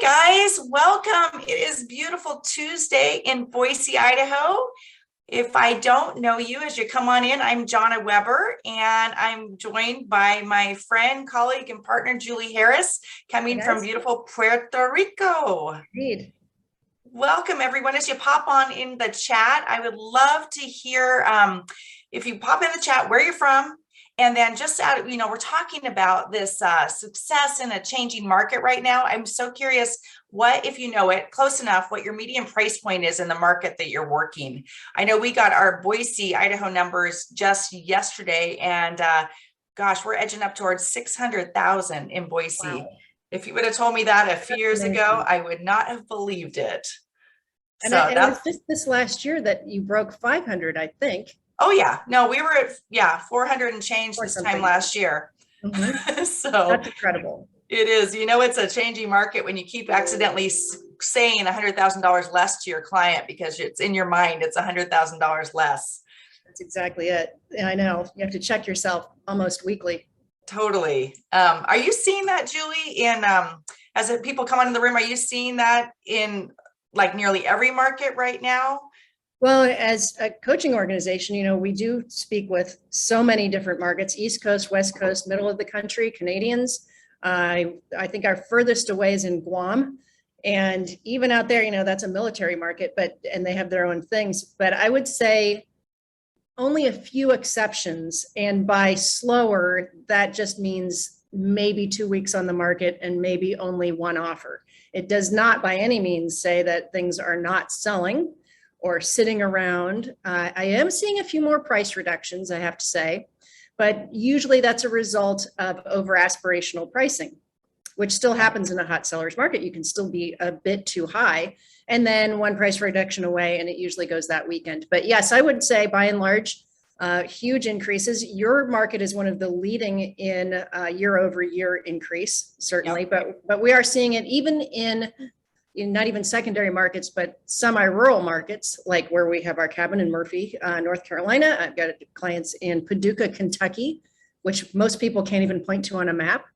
Guys, welcome. It is beautiful Tuesday in Boise, Idaho. If I don't know you as you come on in, I'm Jonna Weber, and I'm joined by my friend, colleague, and partner, Julie Harris, coming from beautiful Puerto Rico. Indeed. Welcome, everyone. As you pop on in the chat, I would love to hear if you pop in the chat where you're from. And then just out, we're talking about this success in a changing market right now. I'm so curious what, if you know it close enough, what your median price point is in the market that you're working. I know we got our Boise, Idaho numbers just yesterday, and gosh, we're edging up towards 600,000 in Boise. Wow. If you would have told me that a few years ago, I would not have believed it. And it was just this last year that you broke 500, I think. Oh yeah, no, we were at 400 and change this time last year. Mm-hmm. So that's incredible. It is. It's a changing market when you keep accidentally saying $100,000 less to your client because it's in your mind it's $100,000 less. That's exactly it. And I know you have to check yourself almost weekly. Totally. Are you seeing that, Julie? In as people come into the room, are you seeing that in like nearly every market right now? Well, as a coaching organization, we do speak with so many different markets: East Coast, West Coast, middle of the country, Canadians. I think our furthest away is in Guam. And even out there, that's a military market, and they have their own things. But I would say only a few exceptions. And by slower, that just means maybe 2 weeks on the market and maybe only one offer. It does not by any means say that things are not selling or sitting around. I am seeing a few more price reductions, I have to say, but usually that's a result of over aspirational pricing, which still happens in a hot seller's market. You can still be a bit too high, and then one price reduction away, and it usually goes that weekend. But yes, I would say by and large, huge increases. Your market is one of the leading in year over year increase, certainly, but we are seeing it even in not even secondary markets, but semi-rural markets, like where we have our cabin in Murphy, North Carolina. I've got clients in Paducah, Kentucky, which most people can't even point to on a map.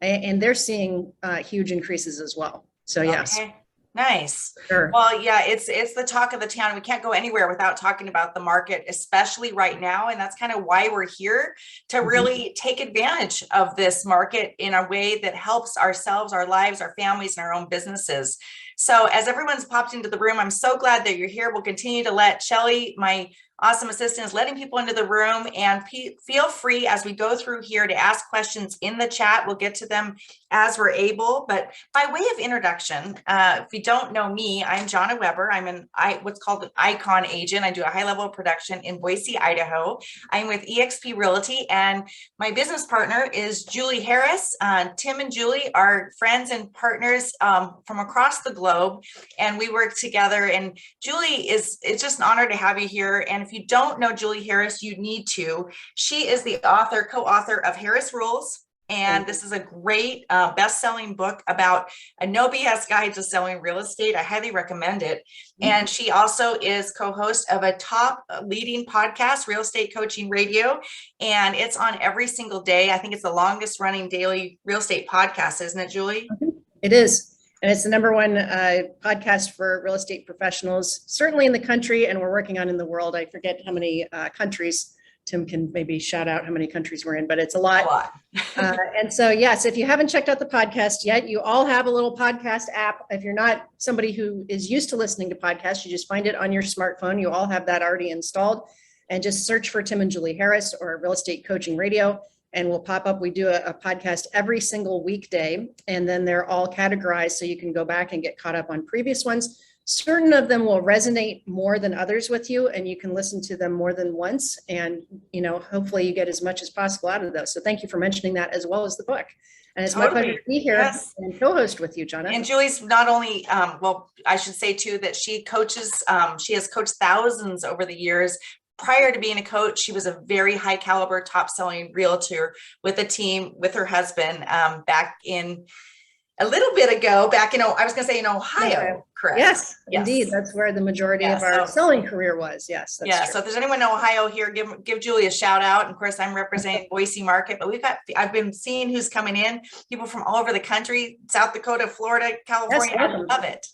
And they're seeing huge increases as well. So yes. Okay. Nice. Sure. Well, yeah, it's the talk of the town. We can't go anywhere without talking about the market, especially right now. And that's kind of why we're here, to really take advantage of this market in a way that helps ourselves, our lives, our families, and our own businesses. So as everyone's popped into the room, I'm so glad that you're here. We'll continue to let Shelly, my awesome assistant, is letting people into the room, and feel free as we go through here to ask questions in the chat. We'll get to them as we're able. But by way of introduction, if you don't know me, I'm Jonna Weber. I'm what's called an icon agent. I do a high level of production in Boise, Idaho. I'm with eXp Realty, and my business partner is Julie Harris. Tim and Julie are friends and partners from across the globe, and we work together. And Julie, it's just an honor to have you here. And if you don't know Julie Harris, you need to. She is the co-author of Harris Rules. And this is a great best-selling book about a no BS guide to selling real estate. I highly recommend it. And she also is co-host of a top leading podcast, Real Estate Coaching Radio. And it's on every single day. I think it's the longest running daily real estate podcast, isn't it, Julie? It is. And it's the number one podcast for real estate professionals, certainly in the country, and we're working on in the world. I forget how many countries. Tim can maybe shout out how many countries we're in, but it's a lot. And so, yes, if you haven't checked out the podcast yet, you all have a little podcast app. If you're not somebody who is used to listening to podcasts, you just find it on your smartphone. You all have that already installed, and just search for Tim and Julie Harris or Real Estate Coaching Radio, and we'll pop up. We do a podcast every single weekday, and then they're all categorized so you can go back and get caught up on previous ones. Certain of them will resonate more than others with you, and you can listen to them more than once. And, hopefully you get as much as possible out of those. So thank you for mentioning that, as well as the book. And it's my pleasure to be here and co-host with you, Jonna. And Julie's not only, I should say too, that she coaches, she has coached thousands over the years. Prior to being a coach, she was a very high caliber, top selling realtor with a team with her husband back in a little bit ago back in, I was going to say in Ohio, Ohio. correct? Yes, Yes. indeed. That's where the majority Yeah, of our so- selling career was. Yes, that's Yeah. true. So if there's anyone in Ohio here, give Julie a shout out. And of course, I'm representing Boise market, but I've been seeing who's coming in, people from all over the country, South Dakota, Florida, California. Yes, I love it.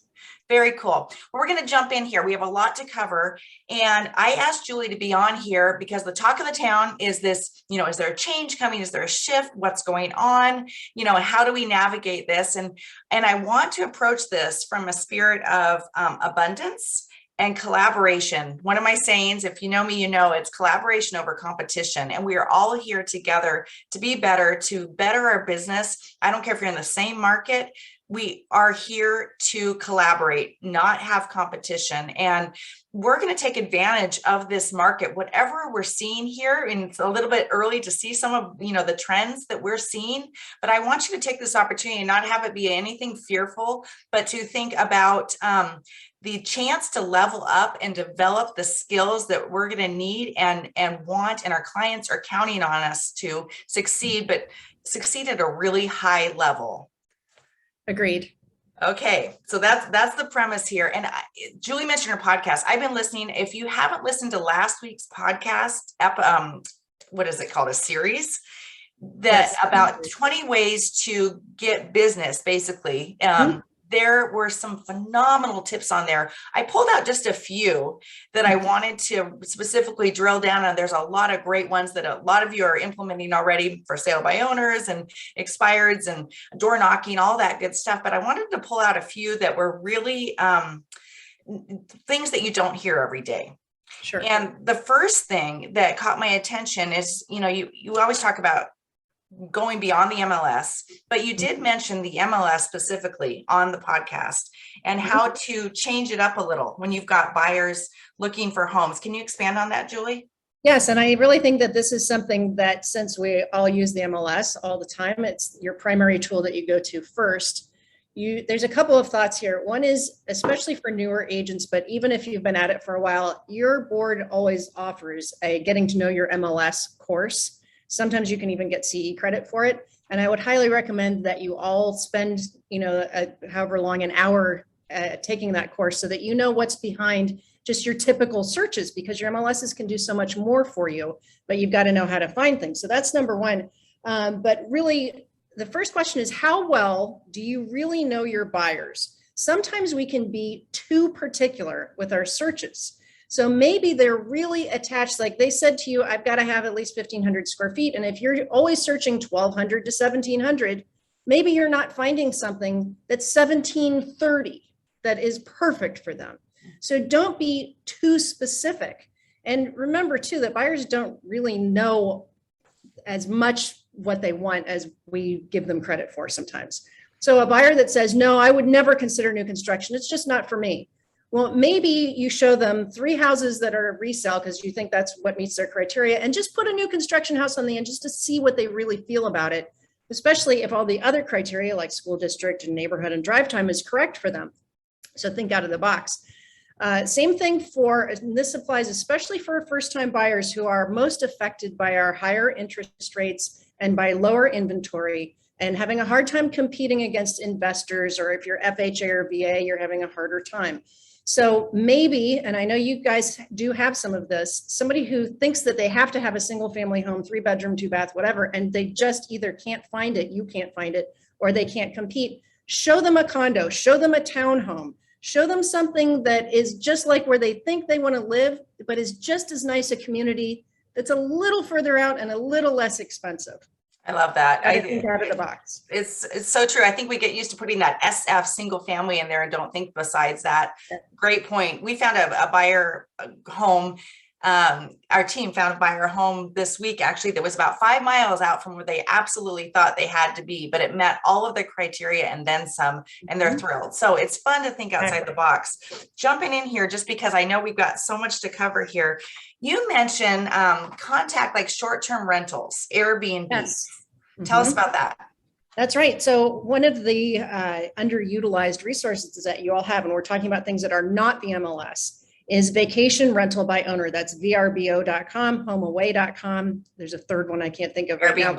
Very cool. Well, we're going to jump in here. We have a lot to cover. And I asked Julie to be on here because the talk of the town is this, is there a change coming? Is there a shift? What's going on? How do we navigate this? And I want to approach this from a spirit of abundance and collaboration. One of my sayings, if you know me, it's collaboration over competition. And we are all here together to be better, to better our business. I don't care if you're in the same market. We are here to collaborate, not have competition. And we're going to take advantage of this market, whatever we're seeing here. And it's a little bit early to see some of, the trends that we're seeing, but I want you to take this opportunity and not have it be anything fearful, but to think about, the chance to level up and develop the skills that we're going to need and want, and our clients are counting on us to succeed, but succeed at a really high level. Agreed. Okay, so that's the premise here. And Julie mentioned her podcast. I've been listening. If you haven't listened to last week's podcast, what is it called? A series that about 20 ways to get business, basically. There were some phenomenal tips on there. I pulled out just a few that I wanted to specifically drill down on. There's a lot of great ones that a lot of you are implementing already for sale by owners and expireds and door knocking, all that good stuff. But I wanted to pull out a few that were really things that you don't hear every day. Sure. And the first thing that caught my attention is, you always talk about going beyond the MLS, but you did mention the MLS specifically on the podcast and how to change it up a little when you've got buyers looking for homes. Can you expand on that, Julie? Yes, and I really think that this is something that, since we all use the MLS all the time, it's your primary tool that you go to first. There's a couple of thoughts here. One is, especially for newer agents, but even if you've been at it for a while, your board always offers a getting to know your MLS course. Sometimes you can even get CE credit for it. And I would highly recommend that you all spend, however long, an hour taking that course so that you know what's behind just your typical searches, because your MLSs can do so much more for you, but you've got to know how to find things. So that's number one. But really, the first question is, how well do you really know your buyers? Sometimes we can be too particular with our searches. So maybe they're really attached, like they said to you, I've got to have at least 1,500 square feet. And if you're always searching 1,200 to 1,700, maybe you're not finding something that's 1,730 that is perfect for them. So don't be too specific. And remember too, that buyers don't really know as much what they want as we give them credit for sometimes. So a buyer that says, no, I would never consider new construction, it's just not for me. Well, maybe you show them 3 houses that are resale because you think that's what meets their criteria, and just put a new construction house on the end just to see what they really feel about it, especially if all the other criteria like school district and neighborhood and drive time is correct for them. So think out of the box. Same thing and this applies especially for first-time buyers who are most affected by our higher interest rates and by lower inventory and having a hard time competing against investors, or if you're FHA or VA, you're having a harder time. So maybe, and I know you guys do have some of this, somebody who thinks that they have to have a single family home, 3-bedroom, 2-bath, whatever, and they just either can't find it, you can't find it, or they can't compete. Show them a condo, show them a townhome, show them something that is just like where they think they want to live, but is just as nice a community that's a little further out and a little less expensive. I love that. I think out of the box. It's so true. I think we get used to putting that SF single family in there and don't think besides that. Great point. We found a buyer home. Our team found a buyer home this week, actually, that was about 5 miles out from where they absolutely thought they had to be, but it met all of the criteria and then some, and they're thrilled. So it's fun to think outside the box. Jumping in here, just because I know we've got so much to cover here. You mentioned contact like short-term rentals, Airbnb. Yes. Tell us about that. That's right. So one of the underutilized resources that you all have, and we're talking about things that are not the MLS, is vacation rental by owner. That's vrbo.com, homeaway.com. There's a third one I can't think of right now.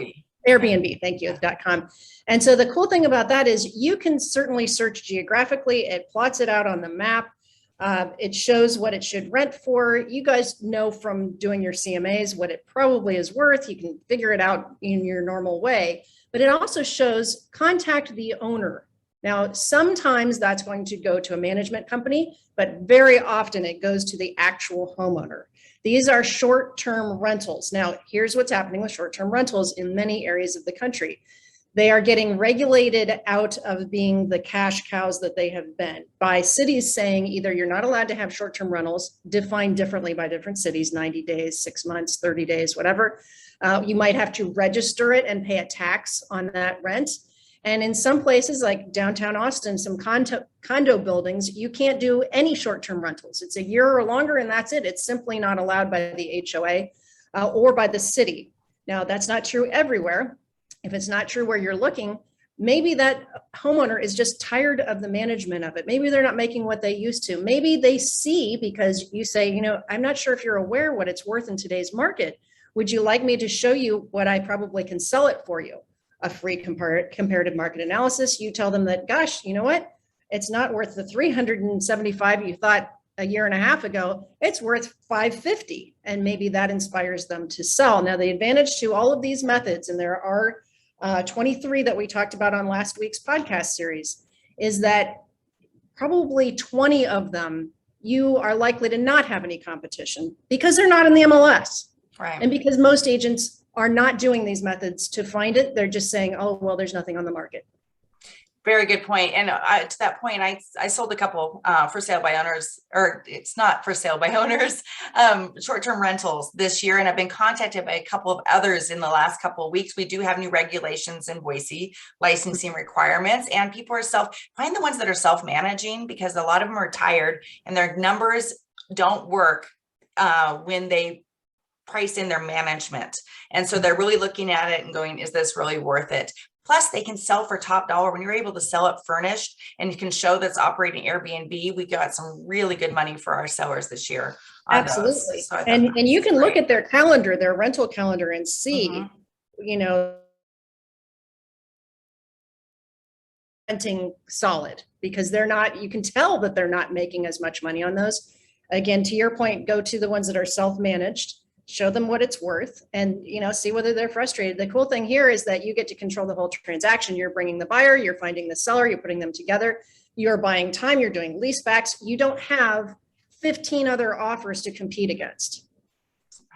Airbnb, thank you, .com. And so the cool thing about that is you can certainly search geographically. It plots it out on the map. It shows what it should rent for. You guys know from doing your CMAs what it probably is worth. You can figure it out in your normal way, but it also shows contact the owner. Now, sometimes that's going to go to a management company, but very often it goes to the actual homeowner. These are short-term rentals. Now, here's what's happening with short-term rentals in many areas of the country. They are getting regulated out of being the cash cows that they have been by cities saying either you're not allowed to have short-term rentals, defined differently by different cities, 90 days, 6 months, 30 days, whatever. You might have to register it and pay a tax on that rent. And in some places like downtown Austin, some condo buildings, you can't do any short-term rentals. It's a year or longer and that's it. It's simply not allowed by the HOA or by the city. Now, that's not true everywhere. If it's not true where you're looking, maybe that homeowner is just tired of the management of it. Maybe they're not making what they used to. Maybe they see, because you say, you know, I'm not sure if you're aware what it's worth in today's market. Would you like me to show you what I probably can sell it for you? A free comparative market analysis. You tell them that, gosh, you know what? It's not worth the 375 you thought a year and a half ago. It's worth 550. And maybe that inspires them to sell. Now, the advantage to all of these methods, and there are 23 that we talked about on last week's podcast series, is that probably 20 of them, you are likely to not have any competition because they're not in the MLS. Right. And because most agents are not doing these methods to find it. They're just saying, oh, well, there's nothing on the market. Very good point. And to that point, I sold a couple for sale by owners, or it's not for sale by owners, short-term rentals this year. And I've been contacted by a couple of others in the last couple of weeks. We do have new regulations in Boise, licensing requirements, and people are find the ones that are self-managing, because a lot of them are tired and their numbers don't work when they price in their management. And so they're really looking at it and going, is this really worth it? Plus, they can sell for top dollar. When you're able to sell it furnished and you can show that's operating Airbnb, we got some really good money for our sellers this year. Absolutely. So and you can look at their calendar, their rental calendar, and see, you know, renting solid, because they're not, you can tell that they're not making as much money on those. Again, to your point, go to the ones that are self-managed. Show them what it's worth, and, you know, see whether they're frustrated. The cool thing here is that you get to control the whole transaction. You're bringing the buyer, you're finding the seller, you're putting them together, you're buying time, you're doing lease backs. You don't have 15 other offers to compete against.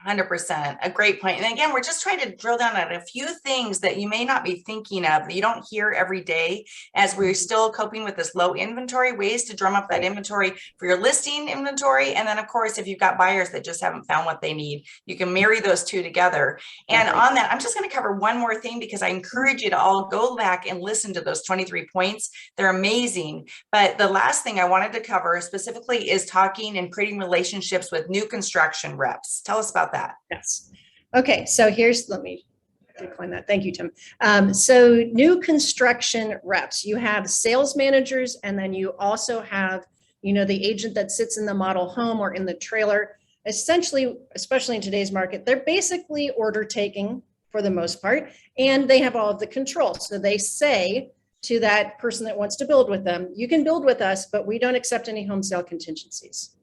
100%. A great point. And again, we're just trying to drill down on a few things that you may not be thinking of, that you don't hear every day, as we're still coping with this low inventory, ways to drum up that inventory for your listing inventory. And then, of course, if you've got buyers that just haven't found what they need, you can marry those two together. And on that, I'm just going to cover one more thing, because I encourage you to all go back and listen to those 23 points. They're amazing. But the last thing I wanted to cover specifically is talking and creating relationships with new construction reps. Tell us about that. Yes. Okay. So let me decline that. Thank you, Tim. So new construction reps, you have sales managers, and then you also have, you know, the agent that sits in the model home or in the trailer. Essentially, especially in today's market, they're basically order taking for the most part, and they have all of the control. So they say to that person that wants to build with them, you can build with us, but we don't accept any home sale contingencies.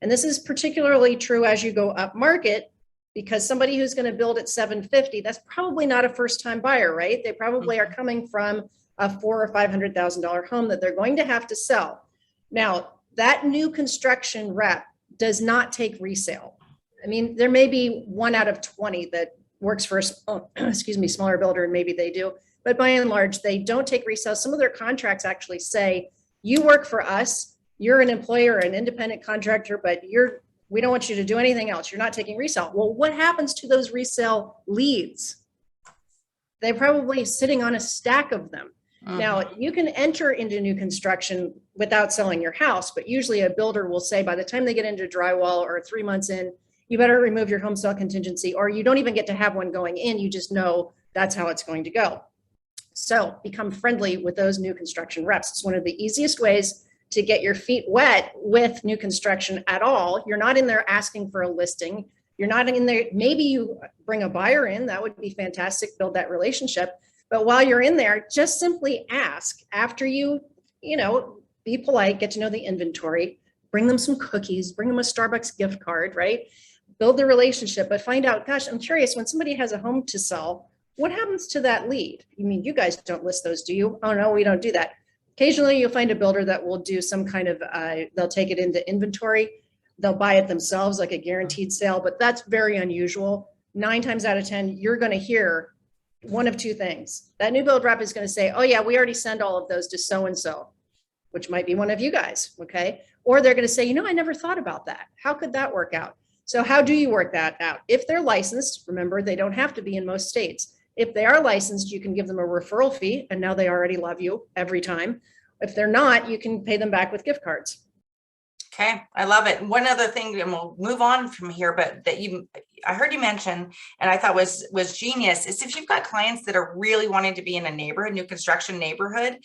And this is particularly true as you go up market, because somebody who's going to build at 750, that's probably not a first-time buyer, right? They probably are coming from a $400,000 or $500,000 home that they're going to have to sell. Now, that new construction rep does not take resale. I mean, there may be 1 out of 20 that works for a smaller builder, and maybe they do, but by and large, they don't take resale. Some of their contracts actually say, you work for us, you're an employer, an independent contractor, but we don't want you to do anything else. You're not taking resale. Well, what happens to those resale leads? They're probably sitting on a stack of them. Now, you can enter into new construction without selling your house, but usually a builder will say by the time they get into drywall or 3 months in, you better remove your home sale contingency, or you don't even get to have one going in. You just know that's how it's going to go. So become friendly with those new construction reps. It's one of the easiest ways to get your feet wet with new construction at all. You're not in there asking for a listing. You're not in there. Maybe you bring a buyer in, that would be fantastic, build that relationship. But while you're in there, just simply ask after be polite, get to know the inventory, bring them some cookies, bring them a Starbucks gift card, right? Build the relationship, but find out, gosh, I'm curious, when somebody has a home to sell, what happens to that lead? You mean you guys don't list those, do you? Oh, no, we don't do that. Occasionally you'll find a builder that will do some kind of, they'll take it into inventory. They'll buy it themselves, like a guaranteed sale, but that's very unusual. 9 times out of 10, you're going to hear one of two things. That new build rep is going to say, oh yeah, we already send all of those to so-and-so, which might be one of you guys, okay? Or they're going to say, I never thought about that. How could that work out? So how do you work that out? If they're licensed, remember, they don't have to be in most states. If they are licensed, you can give them a referral fee, and now they already love you every time. If they're not, you can pay them back with gift cards. Okay, I love it. One other thing, and we'll move on from here, but I heard you mention, and I thought was genius, is if you've got clients that are really wanting to be in a neighborhood, new construction neighborhood,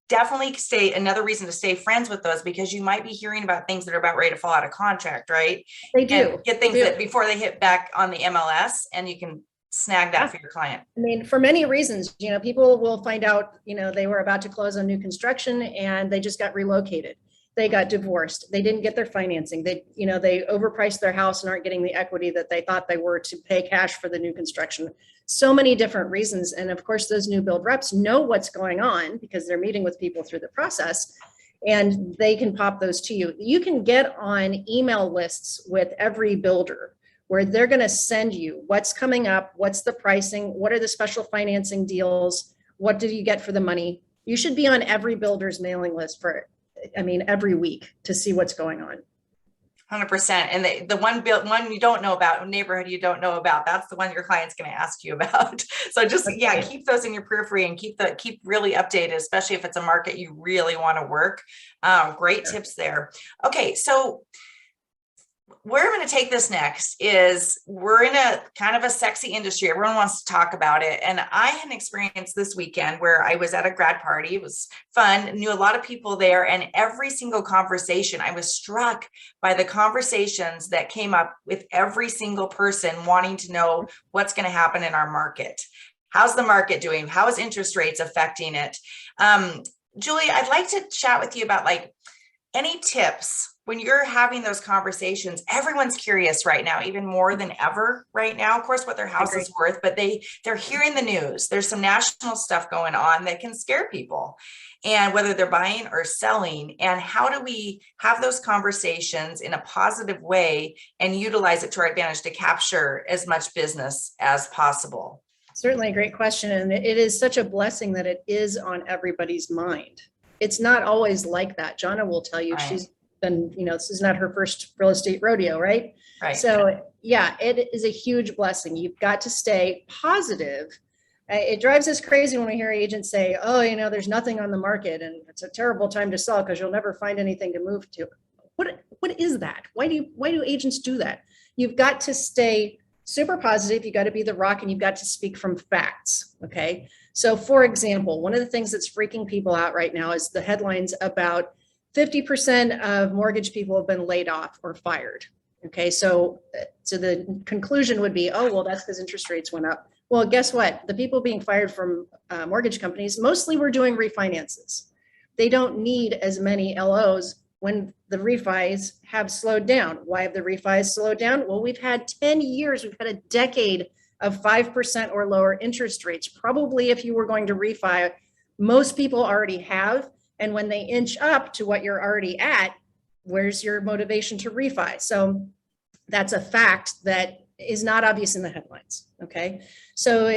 definitely another reason to stay friends with those, because you might be hearing about things that are about ready to fall out of contract, right? They do. And get things that before they hit back on the MLS, and you can snag that for your client. I mean, for many reasons, people will find out, they were about to close on new construction and they just got relocated. They got divorced. They didn't get their financing. They overpriced their house and aren't getting the equity that they thought they were to pay cash for the new construction. So many different reasons. And of course, those new build reps know what's going on because they're meeting with people through the process, and they can pop those to you. You can get on email lists with every builder where they're going to send you what's coming up, what's the pricing, what are the special financing deals, what did you get for the money. You should be on every builder's mailing list every week to see what's going on. 100%. And the one you don't know about, neighborhood you don't know about, that's the one your client's going to ask you about. So just, keep those in your periphery and keep really updated, especially if it's a market you really want to work. Great tips there. Okay. So where I'm going to take this next is we're in a kind of a sexy industry. Everyone wants to talk about it. And I had an experience this weekend where I was at a grad party. It was fun, knew a lot of people there, and every single conversation, I was struck by the conversations that came up with every single person wanting to know what's going to happen in our market. How's the market doing? How is interest rates affecting it? Julie, I'd like to chat with you about any tips when you're having those conversations. Everyone's curious right now, even more than ever right now, of course, what their house is worth, but they're hearing the news. There's some national stuff going on that can scare people, and whether they're buying or selling. And how do we have those conversations in a positive way and utilize it to our advantage to capture as much business as possible? Certainly a great question. And it is such a blessing that it is on everybody's mind. It's not always like that. Jonna will tell you, she's been, this is not her first real estate rodeo, right? Right. So yeah, it is a huge blessing. You've got to stay positive. It drives us crazy when we hear agents say, oh, there's nothing on the market and it's a terrible time to sell because you'll never find anything to move to. What is that? Why do agents do that? You've got to stay super positive. You got to be the rock, and you've got to speak from facts. Okay. So for example, one of the things that's freaking people out right now is the headlines about 50% of mortgage people have been laid off or fired. Okay. So the conclusion would be, oh, well, that's because interest rates went up. Well, guess what? The people being fired from mortgage companies mostly were doing refinances. They don't need as many LOs when the refis have slowed down. Why have the refis slowed down? Well, we've had 10 years, we've had a decade of 5% or lower interest rates. Probably if you were going to refi, most people already have. And when they inch up to what you're already at, where's your motivation to refi? So that's a fact that is not obvious in the headlines. Okay. So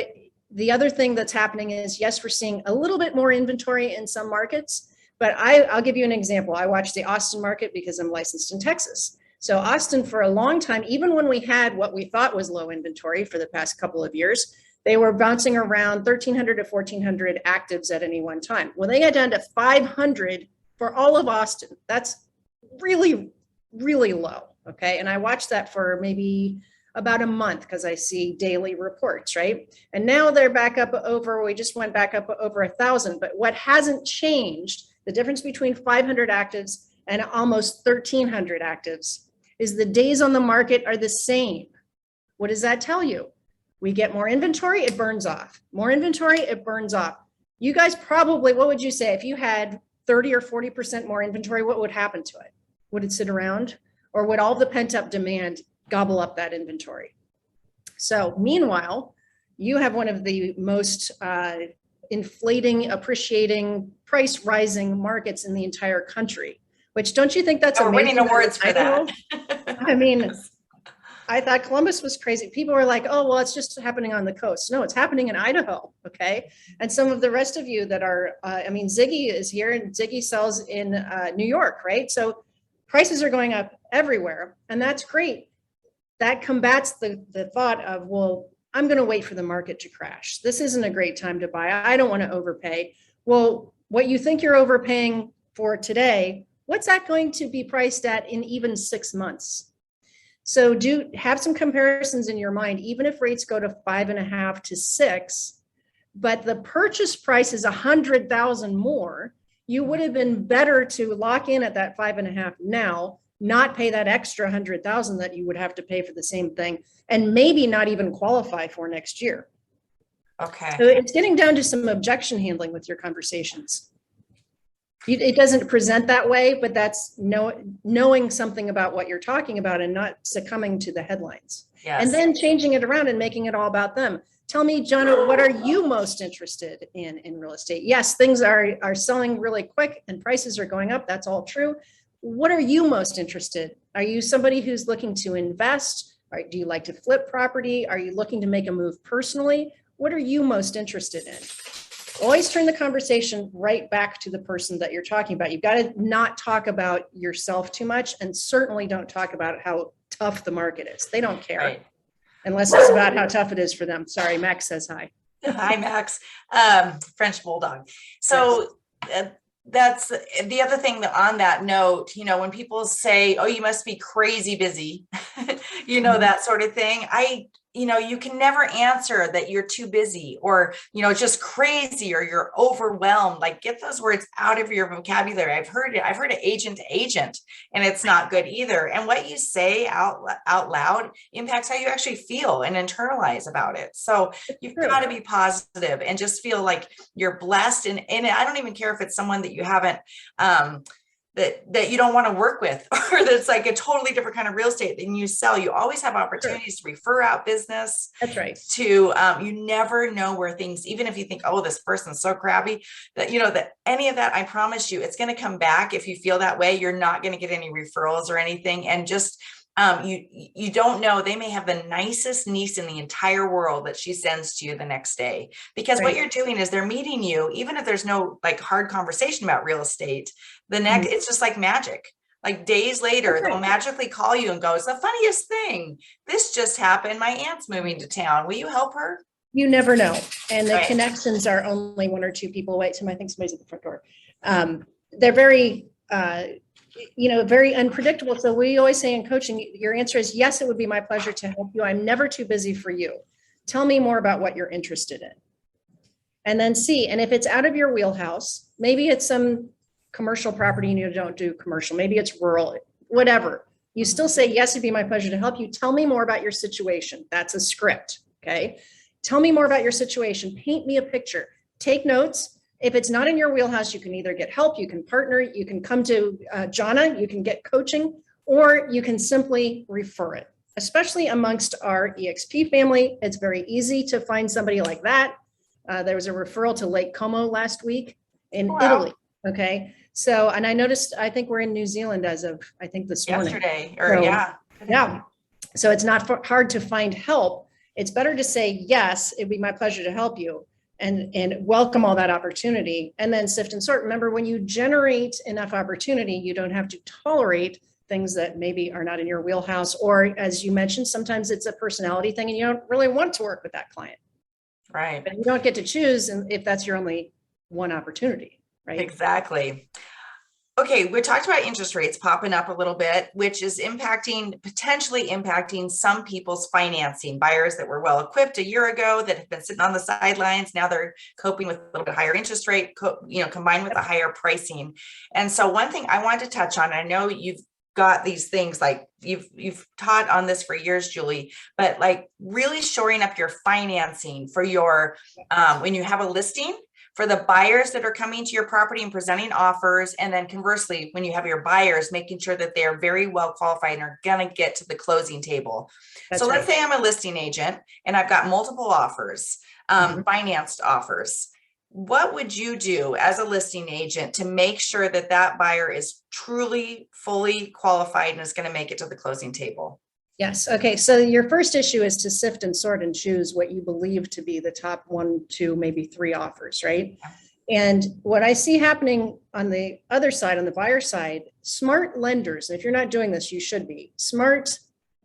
the other thing that's happening is, yes, we're seeing a little bit more inventory in some markets, but I'll give you an example. I watch the Austin market because I'm licensed in Texas. So Austin, for a long time, even when we had what we thought was low inventory for the past couple of years, they were bouncing around 1,300 to 1,400 actives at any one time. Well, they got down to 500 for all of Austin. That's really, really low. Okay. And I watched that for maybe about a month because I see daily reports, right? And now they're back up we just went back up over 1,000. But what hasn't changed, the difference between 500 actives and almost 1,300 actives, is the days on the market are the same. What does that tell you? We get more inventory, it burns off. More inventory, it burns off. You guys probably, what would you say if you had 30 or 40% more inventory, what would happen to it? Would it sit around, or would all the pent up demand gobble up that inventory? So meanwhile, you have one of the most inflating, appreciating, price rising markets in the entire country, which don't you think that's We're amazing? winning awards for Idaho? that. I mean, I thought Columbus was crazy. People were like, oh, well, it's just happening on the coast. No, it's happening in Idaho. Okay. And some of the rest of you that are, I mean, Ziggy is here and Ziggy sells in New York, right? So prices are going up everywhere, and that's great. That combats the thought of, well, I'm going to wait for the market to crash. This isn't a great time to buy. I don't want to overpay. Well, what you think you're overpaying for today, what's that going to be priced at in even 6 months? So do have some comparisons in your mind, even if rates go to 5.5 to 6, but the purchase price is 100,000 more. You would have been better to lock in at that 5.5 now, not pay that extra 100,000 that you would have to pay for the same thing, and maybe not even qualify for next year. Okay. So it's getting down to some objection handling with your conversations. It doesn't present that way, but that's knowing something about what you're talking about and not succumbing to the headlines. Yes. And then changing it around and making it all about them. Tell me, Jonna, what are you most interested in real estate? Yes, things are selling really quick and prices are going up. That's all true. What are you most interested? Are you somebody who's looking to invest? Or do you like to flip property? Are you looking to make a move personally? What are you most interested in? Always turn the conversation right back to the person that you're talking about. You've got to not talk about yourself too much, and certainly don't talk about how tough the market is. They don't care. Right. Unless it's about how tough it is for them. Sorry, Max says hi. Hi, Max. French Bulldog. So that's the other thing that on that note, when people say, oh, you must be crazy busy, that sort of thing. You can never answer that you're too busy or, just crazy or you're overwhelmed. Like, get those words out of your vocabulary. I've heard it agent to agent, and it's not good either. And what you say out loud impacts how you actually feel and internalize about it. So you've got to be positive and just feel like you're blessed. And I don't even care if it's someone that you haven't, that you don't want to work with, or that's like a totally different kind of real estate than you sell. You always have opportunities to refer out business. That's right. You never know where things, even if you think, oh, this person's so crappy, that any of that, I promise you, it's going to come back. If you feel that way, you're not going to get any referrals or anything. And just, you don't know, they may have the nicest niece in the entire world that she sends to you the next day, because what you're doing is they're meeting you, even if there's no like hard conversation about real estate, it's just like magic. Like days later, they'll magically call you and go, it's the funniest thing. This just happened. My aunt's moving to town. Will you help her? You never know. And the connections are only 1 or 2 people away. So I think somebody's at the front door. They're very, very unpredictable. So we always say in coaching, your answer is yes, it would be my pleasure to help you. I'm never too busy for you. Tell me more about what you're interested in. And then see, and if it's out of your wheelhouse, maybe it's some commercial property and you don't do commercial, maybe it's rural, whatever. You still say, yes, it'd be my pleasure to help you. Tell me more about your situation. That's a script, okay? Tell me more about your situation. Paint me a picture. Take notes. If it's not in your wheelhouse, you can either get help, you can partner, you can come to Jonna, you can get coaching, or you can simply refer it. Especially amongst our EXP family, it's very easy to find somebody like that. There was a referral to Lake Como last week in Italy, okay? So, and I noticed, I think we're in New Zealand as of, I think this morning. Yesterday, Yeah. So it's not hard to find help. It's better to say, yes, it'd be my pleasure to help you, and welcome all that opportunity, and then sift and sort. Remember, when you generate enough opportunity, you don't have to tolerate things that maybe are not in your wheelhouse, or as you mentioned, sometimes it's a personality thing and you don't really want to work with that client. Right. But you don't get to choose if that's your only one opportunity, right? Exactly. Okay, we talked about interest rates popping up a little bit, which is potentially impacting some people's financing. Buyers that were well equipped a year ago that have been sitting on the sidelines, now they're coping with a little bit higher interest rate, combined with the higher pricing. And so one thing I wanted to touch on, I know you've got these things like you've taught on this for years, Julie, but like really shoring up your financing for your when you have a listing, for the buyers that are coming to your property and presenting offers, and then conversely, when you have your buyers, making sure that they're very well qualified and are going to get to the closing table. So let's say I'm a listing agent and I've got multiple offers, financed offers. What would you do as a listing agent to make sure that that buyer is truly fully qualified and is going to make it to the closing table? Yes. Okay. So your first issue is to sift and sort and choose what you believe to be the top 1, 2, maybe 3 offers, right? And what I see happening on the other side, on the buyer side, smart lenders, and if you're not doing this, you should be, smart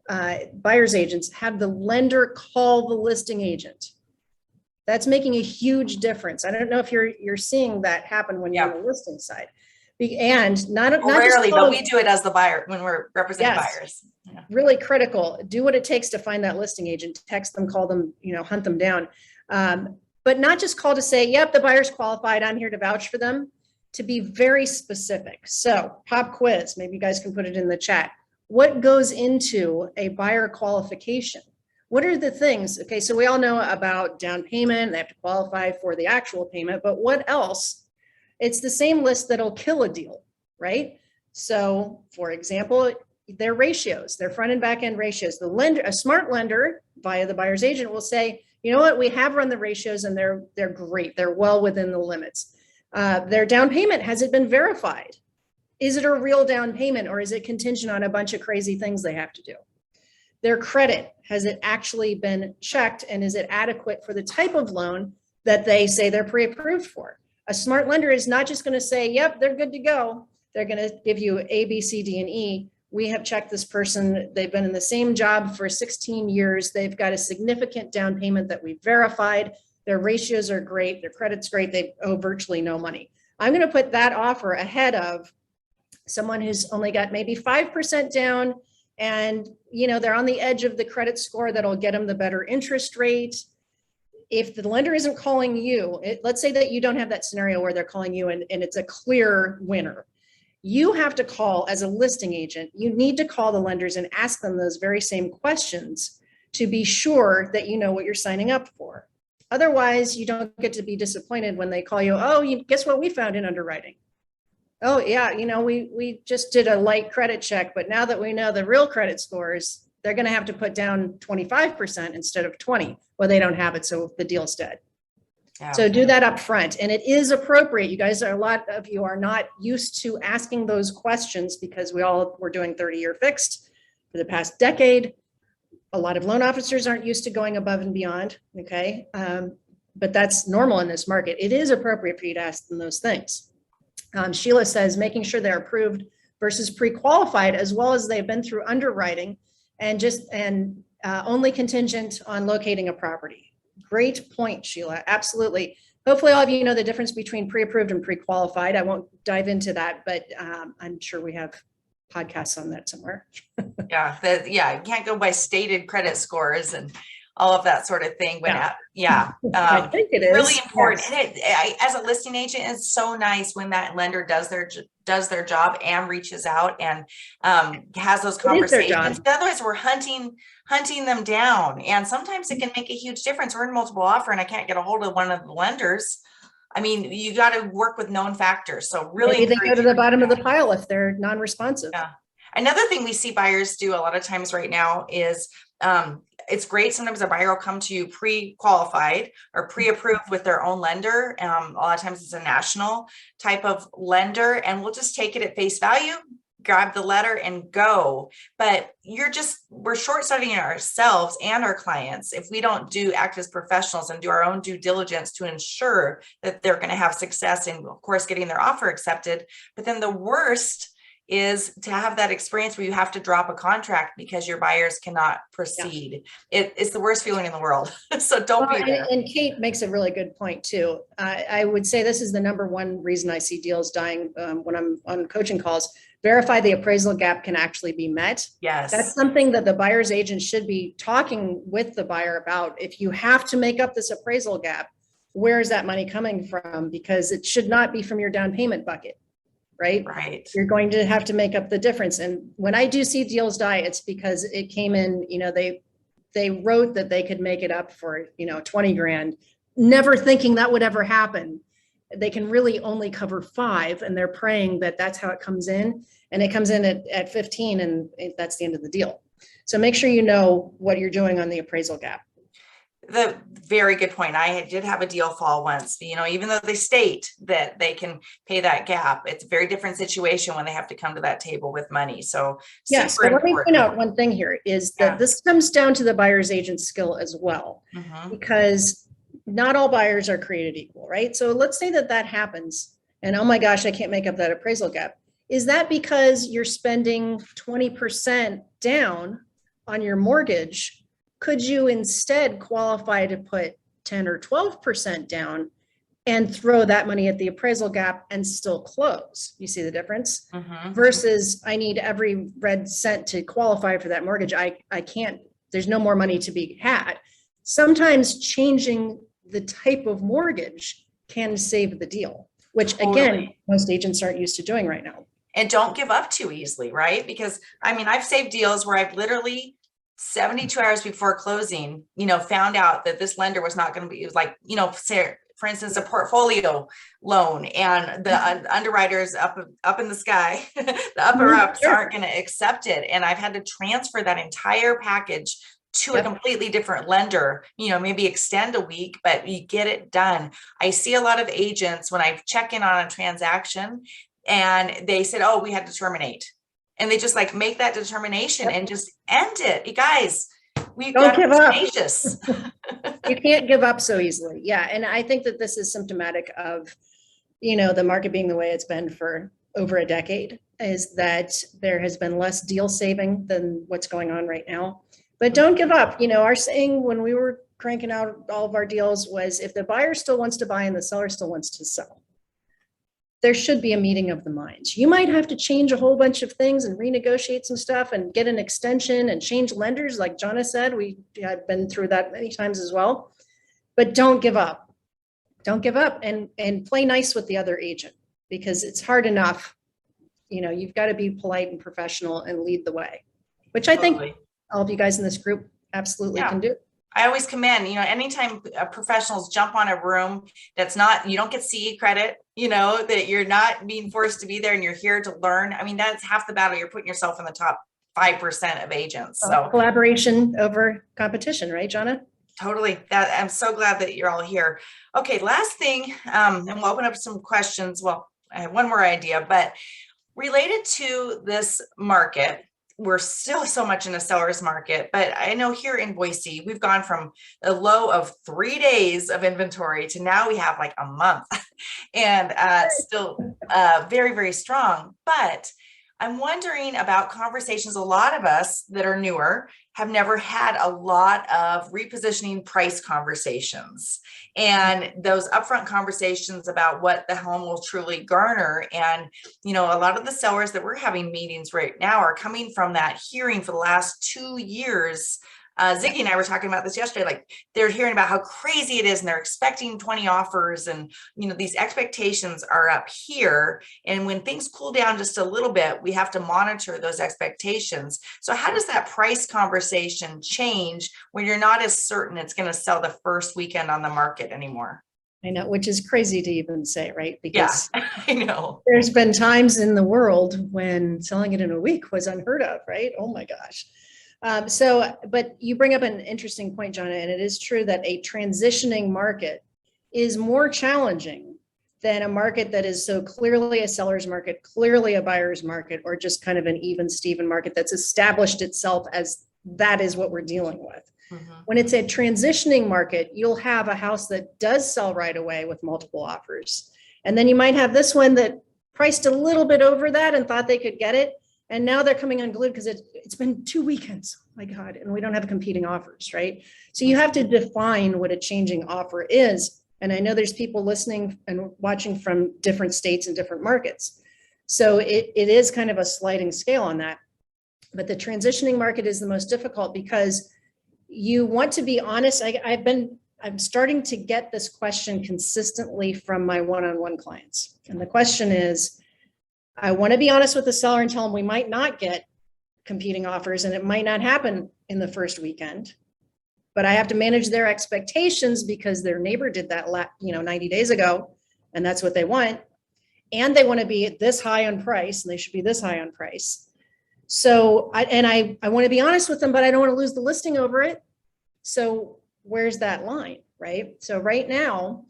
buyer's agents have the lender call the listing agent. That's making a huge difference. I don't know if you're seeing that happen when you're on the listing side. And not rarely, but we do it as the buyer when we're representing buyers. Yeah. Really critical. Do what it takes to find that listing agent. Text them, call them, hunt them down. But not just call to say, yep, the buyer's qualified, I'm here to vouch for them. To be very specific. So pop quiz, maybe you guys can put it in the chat. What goes into a buyer qualification? What are the things? Okay, so we all know about down payment. They have to qualify for the actual payment, but what else? It's the same list that'll kill a deal, right? So for example, their ratios, their front and back end ratios. The lender, a smart lender via the buyer's agent will say, you know what, we have run the ratios and they're great. They're well within the limits. Their down payment, has it been verified? Is it a real down payment or is it contingent on a bunch of crazy things they have to do? Their credit, has it actually been checked and is it adequate for the type of loan that they say they're pre-approved for? A smart lender is not just going to say, yep, they're good to go. They're going to give you A, B, C, D, and E. We have checked this person. They've been in the same job for 16 years. They've got a significant down payment that we've verified. Their ratios are great. Their credit's great. They owe virtually no money. I'm going to put that offer ahead of someone who's only got maybe 5% down and, they're on the edge of the credit score that'll get them the better interest rate. If the lender isn't calling you, let's say that you don't have that scenario where they're calling you and it's a clear winner. You have to call as a listing agent. You need to call the lenders and ask them those very same questions to be sure that you know what you're signing up for. Otherwise, you don't get to be disappointed when they call you, oh, guess what we found in underwriting? Oh, yeah, we just did a light credit check, but now that we know the real credit scores, they're going to have to put down 25% instead of 20. Well, they don't have it, so the deal's dead. Yeah. So do that up front. And it is appropriate. You guys a lot of you are not used to asking those questions because we all were doing 30-year fixed for the past decade. A lot of loan officers aren't used to going above and beyond. Okay. But that's normal in this market. It is appropriate for you to ask them those things. Sheila says, making sure they're approved versus pre-qualified, as well as they've been through underwriting and only contingent on locating a property. Great point, Sheila. Absolutely. Hopefully all of you know the difference between pre-approved and pre-qualified. I won't dive into that, but I'm sure we have podcasts on that somewhere. You can't go by stated credit scores and all of that sort of thing. But I think it is really important. Yes. And as a listing agent, it's so nice when that lender does their job and reaches out and has those conversations. Otherwise, we're hunting them down, and sometimes it can make a huge difference. We're in multiple offer, and I can't get a hold of one of the lenders. I mean, you got to work with known factors. So really, maybe they go to the bottom of the pile if they're non-responsive. Yeah. Another thing we see buyers do a lot of times right now is it's great. Sometimes a buyer will come to you pre-qualified or pre-approved with their own lender. A lot of times it's a national type of lender, and we'll just take it at face value, grab the letter and go. But we're short-sighting ourselves and our clients if we don't act as professionals and do our own due diligence to ensure that they're going to have success in, of course, getting their offer accepted. But then the worst is to have that experience where you have to drop a contract because your buyers cannot proceed. Yeah. It's the worst feeling in the world. So don't be there. And Kate makes a really good point too. I would say this is the number one reason I see deals dying when I'm on coaching calls. Verify the appraisal gap can actually be met. Yes. That's something that the buyer's agent should be talking with the buyer about. If you have to make up this appraisal gap, where is that money coming from? Because it should not be from your down payment bucket. right? Right. You're going to have to make up the difference. And when I do see deals die, it's because it came in, they wrote that they could make it up for, 20 grand, never thinking that would ever happen. They can really only cover 5, and they're praying that that's how it comes in. And it comes in at 15, and that's the end of the deal. So make sure you know what you're doing on the appraisal gap. The very good point. I did have a deal fall once, even though they state that they can pay that gap, it's a very different situation when they have to come to that table with money. So yes, but let me point out one thing here is that this comes down to the buyer's agent skill as well, because not all buyers are created equal, right? So let's say that happens and, oh my gosh, I can't make up that appraisal gap. Is that because you're spending 20% down on your mortgage? Could you instead qualify to put 10 or 12% down and throw that money at the appraisal gap and still close? You see the difference? Versus I need every red cent to qualify for that mortgage. I can't, there's no more money to be had. Sometimes changing the type of mortgage can save the deal, which again, most agents aren't used to doing right now. And don't give up too easily, right? Because I've saved deals where I've literally 72 hours before closing, found out that this lender was not going to be, it was like, say, for instance, a portfolio loan, and the underwriters up in the sky, the upper ups aren't going to accept it. And I've had to transfer that entire package to a completely different lender, maybe extend a week, but you get it done. I see a lot of agents when I check in on a transaction and they said, oh, we had to terminate. And they just make that determination and just end it. You guys, we've got to be tenacious. You can't give up so easily. Yeah. And I think that this is symptomatic of, the market being the way it's been for over a decade, is that there has been less deal saving than what's going on right now. But don't give up. Our saying when we were cranking out all of our deals was, if the buyer still wants to buy and the seller still wants to sell, there should be a meeting of the minds. You might have to change a whole bunch of things and renegotiate some stuff and get an extension and change lenders. Like Jonna said, I've been through that many times as well, but don't give up. Don't give up and play nice with the other agent, because it's hard enough. You've got to be polite and professional and lead the way, which I think all of you guys in this group absolutely can do. I always commend, anytime professionals jump on a room that's not, you don't get CE credit, that you're not being forced to be there and you're here to learn. That's half the battle. You're putting yourself in the top 5% of agents. So collaboration over competition, right, Jonna? Totally. I'm so glad that you're all here. Okay, last thing, and we'll open up some questions. Well, I have one more idea, but related to this market, we're still so much in a seller's market, but I know here in Boise, we've gone from a low of 3 days of inventory to now we have like a month and still very, very strong. But I'm wondering about conversations. A lot of us that are newer have never had a lot of repositioning price conversations and those upfront conversations about what the home will truly garner. And, a lot of the sellers that we're having meetings right now are coming from that hearing for the last 2 years. Ziggy and I were talking about this yesterday, like they're hearing about how crazy it is and they're expecting 20 offers and, these expectations are up here. And when things cool down just a little bit, we have to monitor those expectations. So how does that price conversation change when you're not as certain it's going to sell the first weekend on the market anymore? I know, which is crazy to even say, right? Because I know there's been times in the world when selling it in a week was unheard of, right? Oh my gosh. But you bring up an interesting point, Jonna, and it is true that a transitioning market is more challenging than a market that is so clearly a seller's market, clearly a buyer's market, or just kind of an even Steven market that's established itself as that is what we're dealing with. When it's a transitioning market, you'll have a house that does sell right away with multiple offers. And then you might have this one that priced a little bit over that and thought they could get it. And now they're coming unglued because it's been 2 weekends. My God. And we don't have competing offers, right? So you have to define what a changing offer is. And I know there's people listening and watching from different states and different markets. So it is kind of a sliding scale on that. But the transitioning market is the most difficult because you want to be honest. I'm starting to get this question consistently from my one-on-one clients. And the question is, I want to be honest with the seller and tell them we might not get competing offers and it might not happen in the first weekend. But I have to manage their expectations because their neighbor did that 90 days ago, and that's what they want. And they want to be this high on price, and they should be this high on price. So I want to be honest with them, but I don't want to lose the listing over it. So where's that line, right? So right now,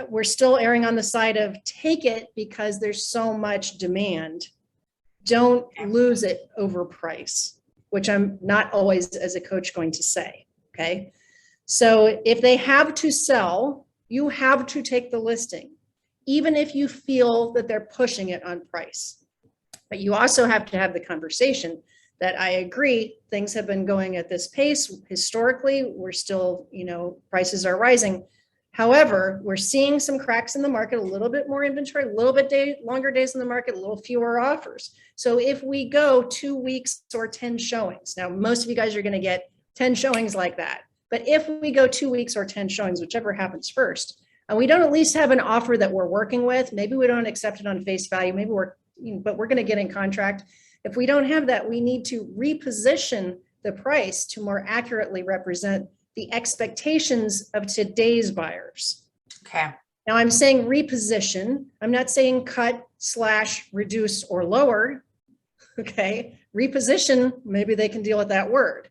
we're still erring on the side of take it because there's so much demand. Don't lose it over price, which I'm not always as a coach going to say, okay? So if they have to sell, you have to take the listing, even if you feel that they're pushing it on price. But you also have to have the conversation that I agree, things have been going at this pace. Historically, we're still, prices are rising. However, we're seeing some cracks in the market, a little bit more inventory, a little bit longer days in the market, a little fewer offers. So if we go 2 weeks or 10 showings, now most of you guys are going to get 10 showings like that. But if we go 2 weeks or 10 showings, whichever happens first, and we don't at least have an offer that we're working with, maybe we don't accept it on face value, but we're going to get in contract. If we don't have that, we need to reposition the price to more accurately represent the expectations of today's buyers. Okay. Now I'm saying reposition. I'm not saying cut, slash, reduce, or lower. Okay. Reposition, maybe they can deal with that word.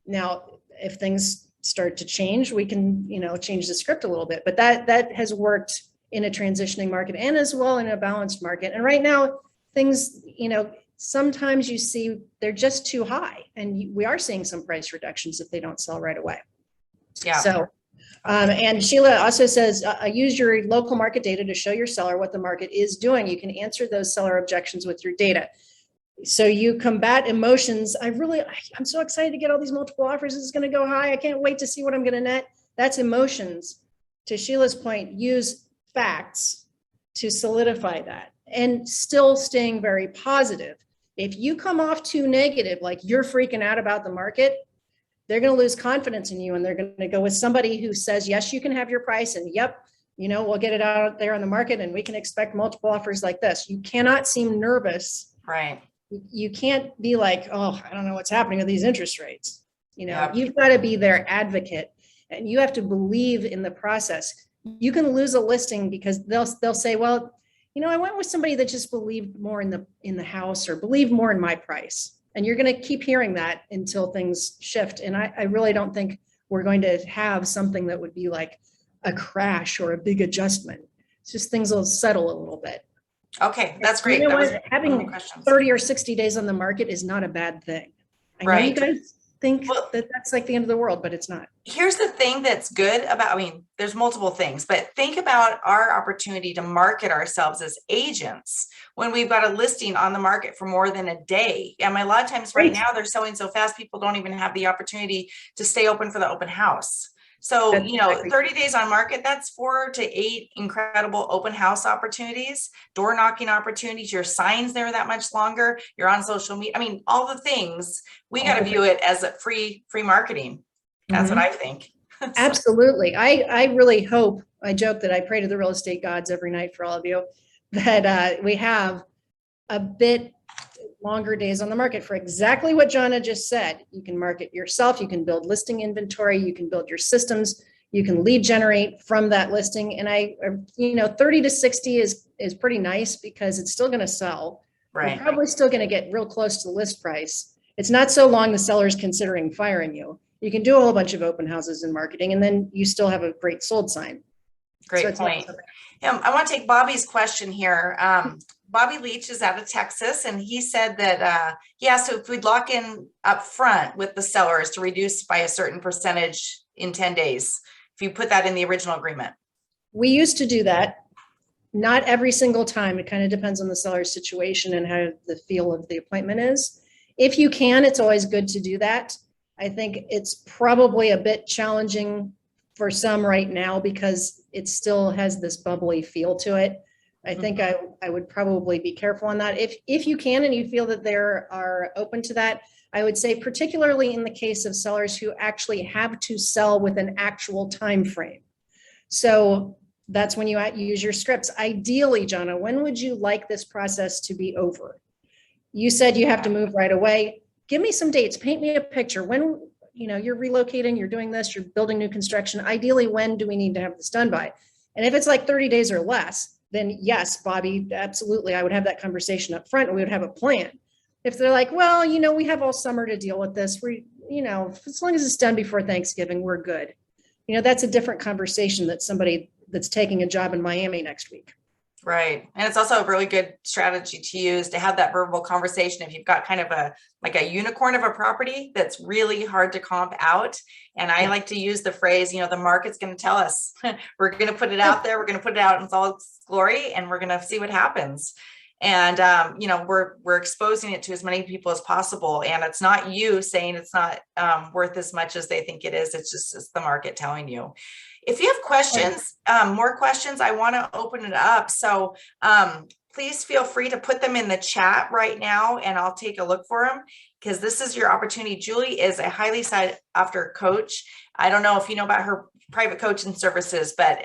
Now, if things start to change, we can, change the script a little bit, but that has worked in a transitioning market and as well in a balanced market. And right now things, sometimes you see they're just too high, and we are seeing some price reductions if they don't sell right away. Yeah. So, and Sheila also says, use your local market data to show your seller what the market is doing. You can answer those seller objections with your data. So you combat emotions. I'm so excited to get all these multiple offers. This is going to go high. I can't wait to see what I'm going to net. That's emotions. To Sheila's point, use facts to solidify that and still staying very positive. If you come off too negative, like you're freaking out about the market, they're going to lose confidence in you, and they're going to go with somebody who says, yes, you can have your price, and yep, we'll get it out there on the market and we can expect multiple offers like this. You cannot seem nervous. Right. You can't be like, oh, I don't know what's happening with these interest rates. Yep. You've got to be their advocate, and you have to believe in the process. You can lose a listing because they'll say, well, I went with somebody that just believed more in the house or believed more in my price. And you're going to keep hearing that until things shift. And I really don't think we're going to have something that would be like a crash or a big adjustment. It's just things will settle a little bit. Okay, that's great. Having 30 or 60 days on the market is not a bad thing. I know you guys think that that's like the end of the world, but it's not. Here's the thing that's good about, there's multiple things, but think about our opportunity to market ourselves as agents when we've got a listing on the market for more than a day. And a lot of times right now they're selling so fast, people don't even have the opportunity to stay open for the open house. So, 30 days on market, that's 4 to 8 incredible open house opportunities, door knocking opportunities, your signs there that much longer, you're on social media. All the things, we got to view it as a free marketing. That's what I think. Absolutely. I really hope, I joke that I pray to the real estate gods every night for all of you, that we have a bit longer days on the market for exactly what Jonna just said. You can market yourself, you can build listing inventory, you can build your systems, you can lead generate from that listing. And 30 to 60 is pretty nice because it's still going to sell. Right. You're probably still going to get real close to the list price. It's not so long the seller's considering firing you. You can do a whole bunch of open houses in marketing, and then you still have a great sold sign. Great point. I want to take Bobby's question here. Bobby Leach is out of Texas, and he said that he asked if we'd lock in up front with the sellers to reduce by a certain percentage in 10 days, if you put that in the original agreement. We used to do that. Not every single time. It kind of depends on the seller's situation and how the feel of the appointment is. If you can, it's always good to do that. I think it's probably a bit challenging for some right now because it still has this bubbly feel to it. I think I would probably be careful on that. If you can and you feel that they are open to that, I would say particularly in the case of sellers who actually have to sell with an actual time frame. So That's when you use your scripts. Ideally, Jonna, when would you like this process to be over? You said you have to move right away. Give me some dates. Paint me a picture. When, you're relocating, you're doing this, you're building new construction. Ideally, when do we need to have this done by? And if it's like 30 days or less, then yes, Bobby, absolutely. I would have that conversation up front and we would have a plan. If they're like, well, we have all summer to deal with this. As long as it's done before Thanksgiving, we're good. That's a different conversation that somebody that's taking a job in Miami next week. Right. And it's also a really good strategy to use to have that verbal conversation. If you've got kind of a unicorn of a property that's really hard to comp out. And I like to use the phrase, the market's going to tell us, we're going to put it out there. We're going to put it out in all its glory and we're going to see what happens. And, we're exposing it to as many people as possible. And it's not you saying it's not worth as much as they think it is. It's the market telling you. If you have questions, more questions, I want to open it up. So please feel free to put them in the chat right now and I'll take a look for them because this is your opportunity. Julie is a highly sought after coach. I don't know if you know about her private coaching services, but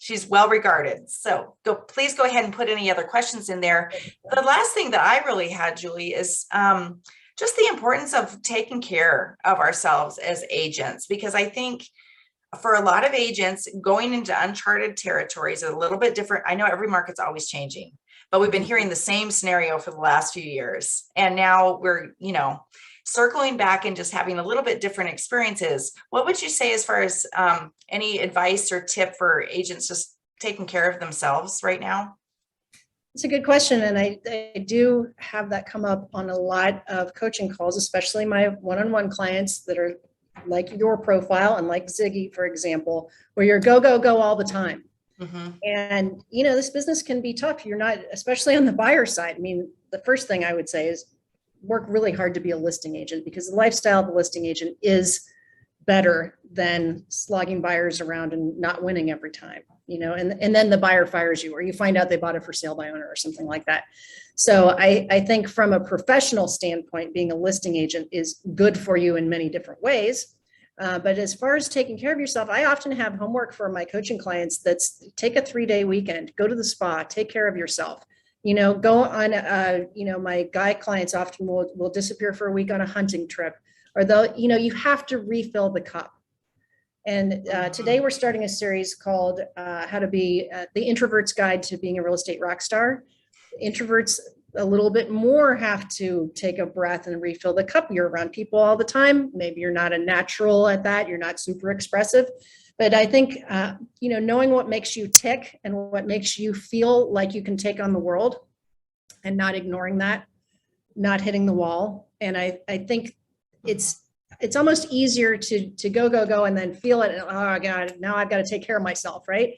she's well regarded. So please go ahead and put any other questions in there. The last thing that I really had, Julie, is just the importance of taking care of ourselves as agents, because I think for a lot of agents, going into uncharted territories is a little bit different. I know every market's always changing, but we've been hearing the same scenario for the last few years. And now we're, circling back and just having a little bit different experiences. What would you say as far as any advice or tip for agents just taking care of themselves right now? It's a good question. And I do have that come up on a lot of coaching calls, especially my one-on-one clients that are like your profile and like Ziggy, for example, where you're go, go, go all the time. Mm-hmm. And, this business can be tough. You're not, especially on the buyer side. I mean, the first thing I would say is work really hard to be a listing agent because the lifestyle of the listing agent is better than slogging buyers around and not winning every time, and then the buyer fires you or you find out they bought it for sale by owner or something like that. So I think from a professional standpoint, being a listing agent is good for you in many different ways. But as far as taking care of yourself, I often have homework for my coaching clients that's take a 3-day weekend, go to the spa, take care of yourself. Go on, my guy clients often will disappear for a week on a hunting trip, or you have to refill the cup. And today we're starting a series called How to Be the Introvert's Guide to Being a Real Estate Rock Star. Introverts a little bit more have to take a breath and refill the cup. You're around people all the time. Maybe you're not a natural at that. You're not super expressive. But I think, knowing what makes you tick and what makes you feel like you can take on the world and not ignoring that, not hitting the wall. And I think it's almost easier to go and then feel it. And, oh God, now I've got to take care of myself, right?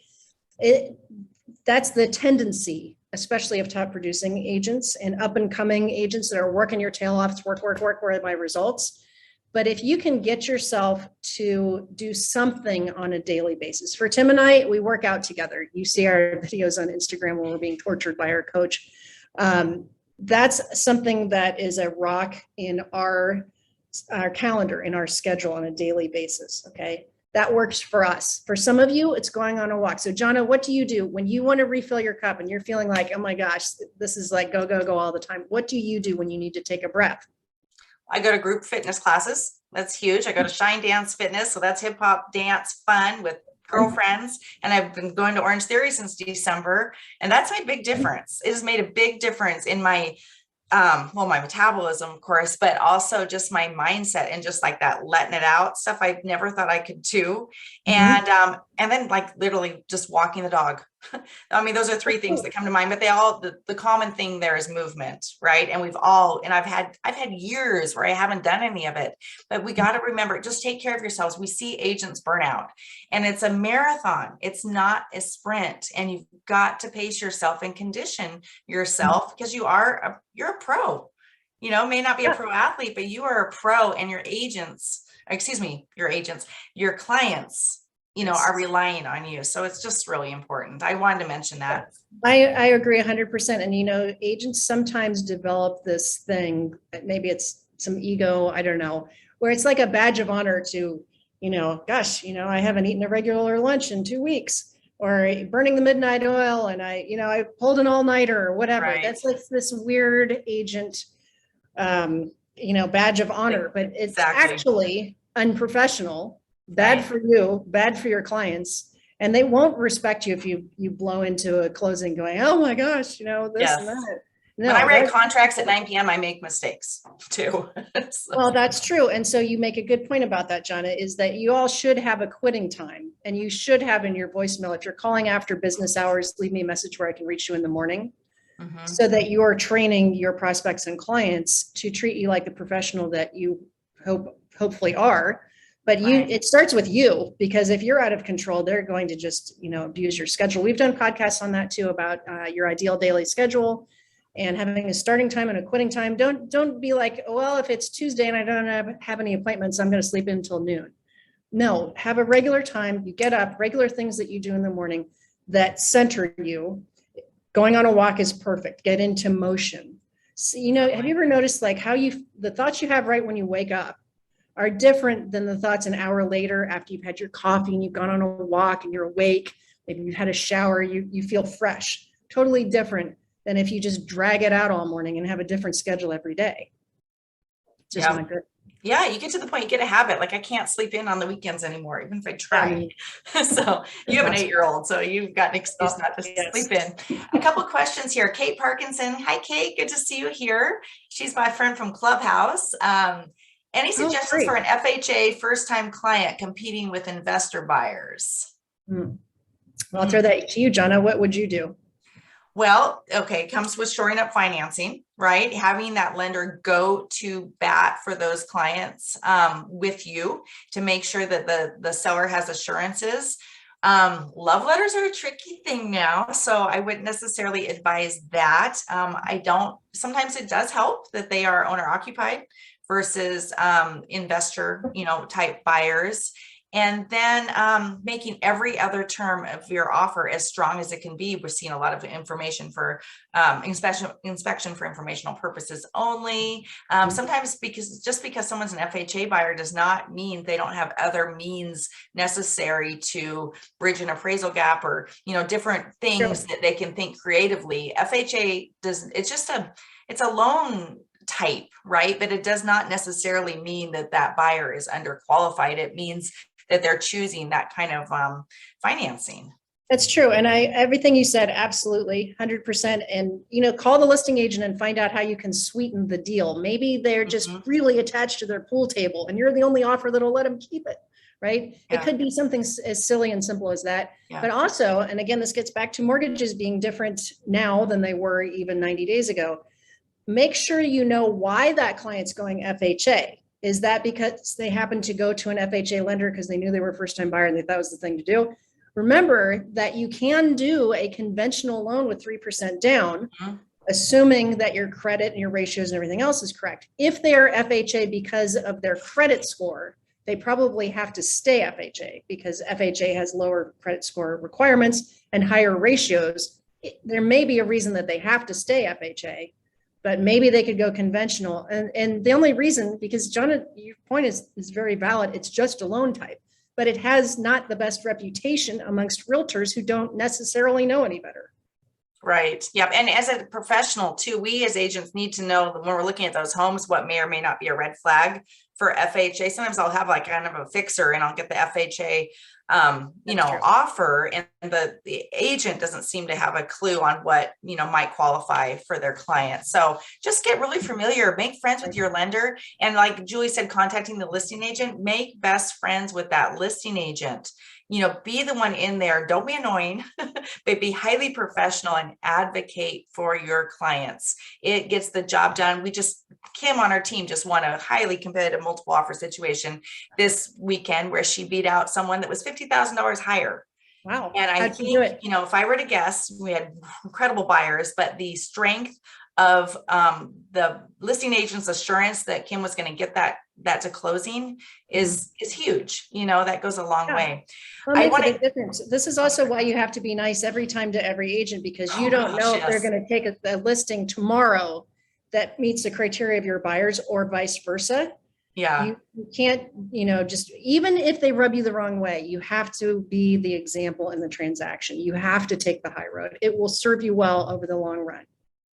That's the tendency, especially of top producing agents and up and coming agents that are working your tail off, work, where are my results? But if you can get yourself to do something on a daily basis, for Tim and I, we work out together. You see our videos on Instagram when we're being tortured by our coach. That's something that is a rock in our calendar, in our schedule on a daily basis. Okay. That works for us. For some of you, it's going on a walk. So Jonna, what do you do when you want to refill your cup and you're feeling like, oh my gosh, this is like go, go, go all the time? What do you do when you need to take a breath? I go to group fitness classes. That's huge. I go to Shine Dance Fitness. So that's hip hop dance fun with girlfriends. And I've been going to Orange Theory since December. And that's made a big difference. It has made a big difference in my my metabolism, of course, but also just my mindset and just like that letting it out stuff I never thought I could do. And then like literally just walking the dog. I mean, those are 3 things that come to mind, but they all, the common thing there is movement, right? And I've had years where I haven't done any of it, but we got to remember, just take care of yourselves. We see agents burn out and it's a marathon. It's not a sprint, and you've got to pace yourself and condition yourself because you're a pro, may not be a pro athlete, but you are a pro, and your clients, are relying on you. So it's just really important. I wanted to mention that. I agree 100%. And, agents sometimes develop this thing, maybe it's some ego, I don't know, where it's like a badge of honor to, I haven't eaten a regular lunch in 2 weeks. or burning the midnight oil, and I pulled an all-nighter or whatever. Right. That's like this weird agent, badge of honor, but it's Exactly. actually unprofessional, bad Right. for you, bad for your clients. And they won't respect you if you blow into a closing going, oh my gosh, this and Yes. that. When I write contracts at 9 p.m., I make mistakes too. So, Well, that's true. And so you make a good point about that, Jonna, is that you all should have a quitting time, and you should have in your voicemail, if you're calling after business hours, leave me a message where I can reach you in the morning, mhm. so that you are training your prospects and clients to treat you like the professional that you hopefully are. But Right. it starts with you, because if you're out of control, they're going to just, abuse your schedule. We've done podcasts on that too, about your ideal daily schedule and having a starting time and a quitting time. Don't be like, well, if it's Tuesday and I don't have any appointments, I'm going to sleep in until noon. No, have a regular time. You get up, regular things that you do in the morning that center you. Going on a walk is perfect. Get into motion. So, have you ever noticed like how the thoughts you have right when you wake up are different than the thoughts an hour later after you've had your coffee and you've gone on a walk and you're awake, maybe you've had a shower, you feel fresh. Totally different than if you just drag it out all morning and have a different schedule every day. It's just not good. Yeah, you get to the point, you get a habit. Like I can't sleep in on the weekends anymore, even if I try. So you have an 8-year-old, so you've got an excuse not to Yes. sleep in. A couple questions here. Kate Parkinson. Hi, Kate. Good to see you here. She's my friend from Clubhouse. Any suggestions for an FHA first-time client competing with investor buyers? Well, I'll throw that to you, Jonna. What would you do? Well, okay, it comes with shoring up financing, right? Having that lender go to bat for those clients with you to make sure that the seller has assurances. Love letters are a tricky thing now, so I wouldn't necessarily advise that. Sometimes it does help that they are owner occupied versus investor, type buyers. And then making every other term of your offer as strong as it can be. We're seeing a lot of information for inspection for informational purposes only. Sometimes just because someone's an FHA buyer does not mean they don't have other means necessary to bridge an appraisal gap or, different things that they can think creatively. FHA it's a loan type, right? But it does not necessarily mean that buyer is underqualified. It means that they're choosing that kind of financing. That's true. And everything you said, absolutely 100%. And, call the listing agent and find out how you can sweeten the deal. Maybe they're just really attached to their pool table and you're the only offer that'll let them keep it. Right. Yeah. It could be something as silly and simple as that. Yeah. But also, and again, this gets back to mortgages being different now than they were even 90 days ago. Make sure you know why that client's going FHA. Is that because they happened to go to an FHA lender because they knew they were a first-time buyer and they thought it was the thing to do? Remember that you can do a conventional loan with 3% down, assuming that your credit and your ratios and everything else is correct. If they are FHA because of their credit score, they probably have to stay FHA because FHA has lower credit score requirements and higher ratios. There may be a reason that they have to stay FHA, but maybe they could go conventional. And the only reason, because Jonna, your point is very valid, it's just a loan type, but it has not the best reputation amongst realtors who don't necessarily know any better. Right. Yep. And as a professional too, we as agents need to know when we're looking at those homes, what may or may not be a red flag for FHA. Sometimes I'll have like kind of a fixer and I'll get the FHA offer, and the agent doesn't seem to have a clue on what, might qualify for their client. So just get really familiar, make friends with your lender. And like Julie said, contacting the listing agent, make best friends with that listing agent. Be the one in there. Don't be annoying, but be highly professional and advocate for your clients. It gets the job done. Kim on our team just won a highly competitive multiple offer situation this weekend where she beat out someone that was $50,000 higher. Wow. And I think, if I were to guess, we had incredible buyers, but the strength of the listing agent's assurance that Kim was going to get that to closing is huge. That goes a long way. Well, it makes a big difference. This is also why you have to be nice every time to every agent, because you don't know if they're going to take a listing tomorrow that meets the criteria of your buyers or vice versa. Yeah, You can't, just even if they rub you the wrong way, you have to be the example in the transaction. You have to take the high road. It will serve you well over the long run.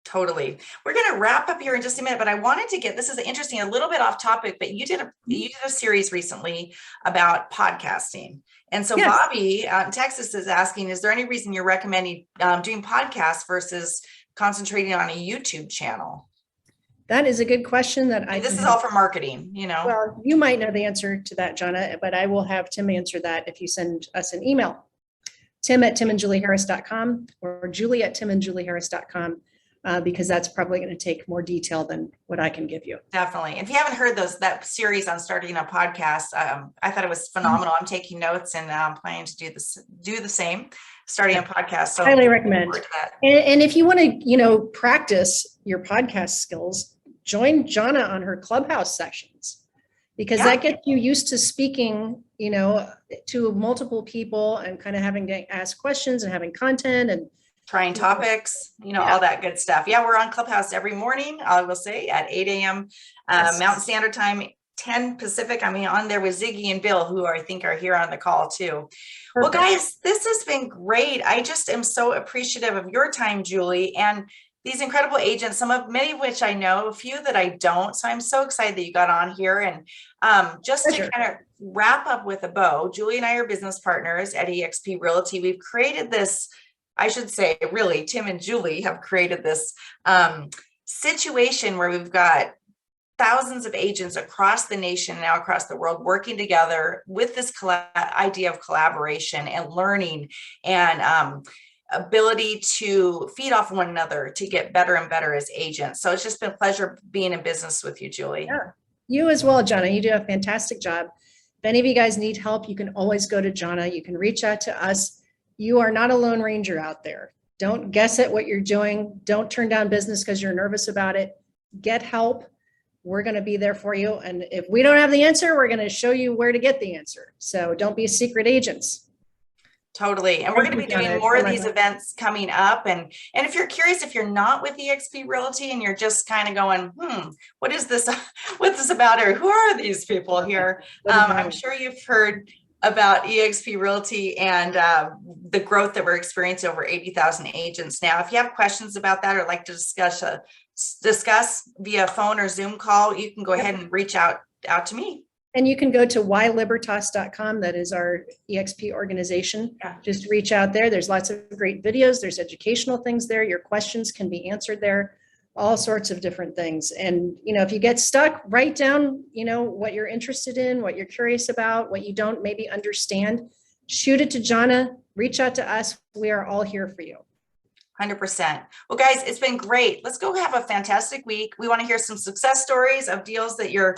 totally. We're going to wrap up here in just a minute, but I wanted to get, this is interesting, a little bit off topic, but you did a series recently about podcasting. And so Yes. Bobby in Texas is asking, is there any reason you're recommending doing podcasts versus concentrating on a YouTube channel? That is a good question that I This can is have. all for marketing, Well, you might know the answer to that, Jonna, but I will have Tim answer that if you send us an email. Tim@timandjulieharris.com or Julie@timandjulieharris.com, because that's probably going to take more detail than what I can give you. Definitely. If you haven't heard that series on starting a podcast, I thought it was phenomenal. I'm taking notes and planning to do the same, starting a podcast. So highly recommend. And if you want to, practice your podcast skills, join Jonna on her Clubhouse sessions, because that gets you used to speaking, to multiple people and kind of having to ask questions and having content and trying topics, all that good stuff. Yeah, we're on Clubhouse every morning, I will say, at 8 a.m. Mountain Standard Time, 10 Pacific. I mean, on there with Ziggy and Bill, who I think are here on the call too. Perfect. Well, guys, this has been great. I just am so appreciative of your time, Julie, and these incredible agents, many of which I know, a few that I don't. So I'm so excited that you got on here. And just to kind of wrap up with a bow, Julie and I are business partners at eXp Realty. We've created this, I should say, really, Tim and Julie have created this situation where we've got thousands of agents across the nation, now across the world, working together with this idea of collaboration and learning and ability to feed off one another to get better and better as agents. So it's just been a pleasure being in business with you, Julie. Yeah, you as well, Jonna. You do a fantastic job. If any of you guys need help, you can always go to Jonna. You can reach out to us. You are not a lone ranger out there. Don't guess at what you're doing. Don't turn down business because you're nervous about it. Get help. We're going to be there for you. And if we don't have the answer, we're going to show you where to get the answer. So don't be secret agents. Totally. And we're going to be doing more of these events coming up. And if you're curious, if you're not with eXp Realty and you're just kind of going, what is this? What's this about? Or who are these people here? I'm sure you've heard about eXp Realty and the growth that we're experiencing, over 80,000 agents now. If you have questions about that or like to discuss via phone or Zoom call, you can go ahead and reach out to me. And you can go to ylibertas.com. That is our eXp organization. Yeah. Just reach out there. There's lots of great videos. There's educational things there. Your questions can be answered there, all sorts of different things. And, if you get stuck, write down, what you're interested in, what you're curious about, what you don't maybe understand, shoot it to Jonna, reach out to us. We are all here for you. 100%. Well, guys, it's been great. Let's go have a fantastic week. We want to hear some success stories of deals that you're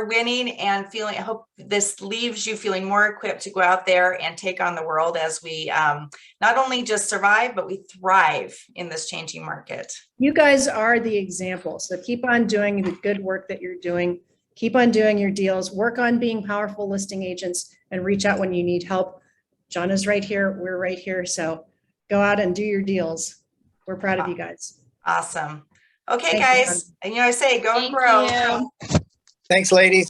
winning and feeling. I hope this leaves you feeling more equipped to go out there and take on the world as we not only just survive, but we thrive in this changing market. You guys are the example. So keep on doing the good work that you're doing. Keep on doing your deals. Work on being powerful listing agents and reach out when you need help. Jonna's right here. We're right here. So go out and do your deals. We're proud of you guys. Awesome. Okay, guys. And I say, go and grow. Thanks, ladies.